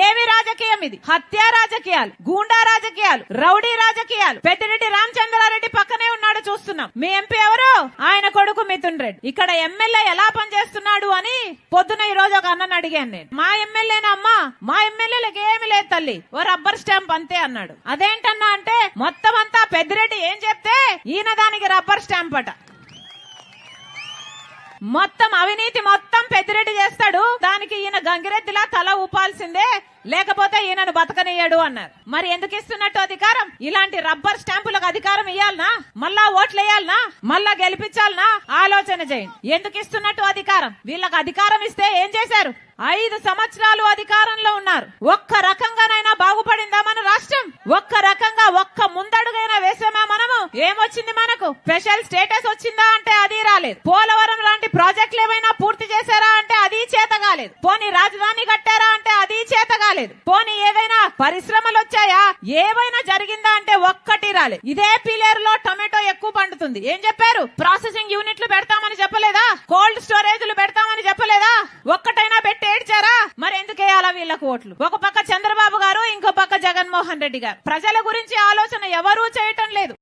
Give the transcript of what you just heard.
ఏమి రాజకీయం ఇది? హత్యా రాజకీయాలు, గూండా రాజకీయాలు, రౌడీ రాజకీయాలు. పెద్దిరెడ్డి రామచంద్రారెడ్డి పక్కనే ఉన్నాడు, చూస్తున్నాం. మీ ఎంపీ ఎవరు? ఆయన కొడుకు మిథున్ రెడ్డి. ఇక్కడ ఎమ్మెల్యే ఎలా పనిచేస్తున్నాడు అని పొద్దున ఈ రోజు ఒక అన్నని అడిగాను నేను. మా ఎమ్మెల్యేనా అమ్మా? మా ఎమ్మెల్యేలకు ఏమి లేదు తల్లి, ఓ రబ్బర్ స్టాంప్ అంతే అన్నాడు. అదేంటన్నా అంటే మొత్తం అంతా పెద్దిరెడ్డి ఏం చెప్తే ఈయన దానికి రబ్బర్ స్టాంప్ అట. మొత్తం అవినీతి మొత్తం పెద్దిరెడ్డి చేస్తాడు, దానికి ఈయన గంగిరెద్దిలా తల ఊపాల్సిందే, లేకపోతే ఈయనను బతకనియ్యాడు అన్నారు. మరి ఎందుకు ఇస్తున్నట్టు అధికారం? ఇలాంటి రబ్బర్ స్టాంపులకు అధికారం ఇయ్యాలనా? మళ్ళా ఓట్లు వేయాలనా? మళ్ళా గెలిపించాలనా? ఆలోచన చేయండి. ఎందుకు ఇస్తున్నట్టు అధికారం? వీళ్ళకి అధికారం ఇస్తే ఏం చేశారు? 5 సంవత్సరాలు అధికారంలో ఉన్నారు. ఒక్క రకంగానైనా బాగుపడిందా మన రాష్ట్రం? ఒక్క రకంగా ఒక్క ముందడుగైనా వేసామా మనము? ఏమొచ్చింది మనకు? స్పెషల్ స్టేటస్ వచ్చిందా అంటే అది రాలేదు. పోలవరం లాంటి ప్రాజెక్టులు ఏమైనా పూర్తి చేశారా అంటే అది చేత కాలేదు. పోనీ రాజధాని కట్టారా అంటే అది చేత కాలేదు. పోనీ ఏవైనా పరిశ్రమలు వచ్చాయా? ఏవైనా జరిగిందా అంటే ఒక్కటి రాలేదు. ఇదే పిలేరు లో టమాటో ఎక్కువ పండుతుంది. ఏం చెప్పారు? ప్రాసెసింగ్ యూనిట్లు పెడతామని చెప్పలేదా? కోల్డ్ స్టోరేజ్లు పెడతామని చెప్పలేదా? ఒక్కటైనా పెట్టి ఏడ్చారా? మరి ఎందుకు వేయాలా వీళ్ళకు ఓట్లు? ఒక పక్క చంద్రబాబు గారు, ఇంకో పక్క జగన్మోహన్ రెడ్డి గారు. ప్రజల గురించి ఆలోచన ఎవరూ చేయటం లేదు.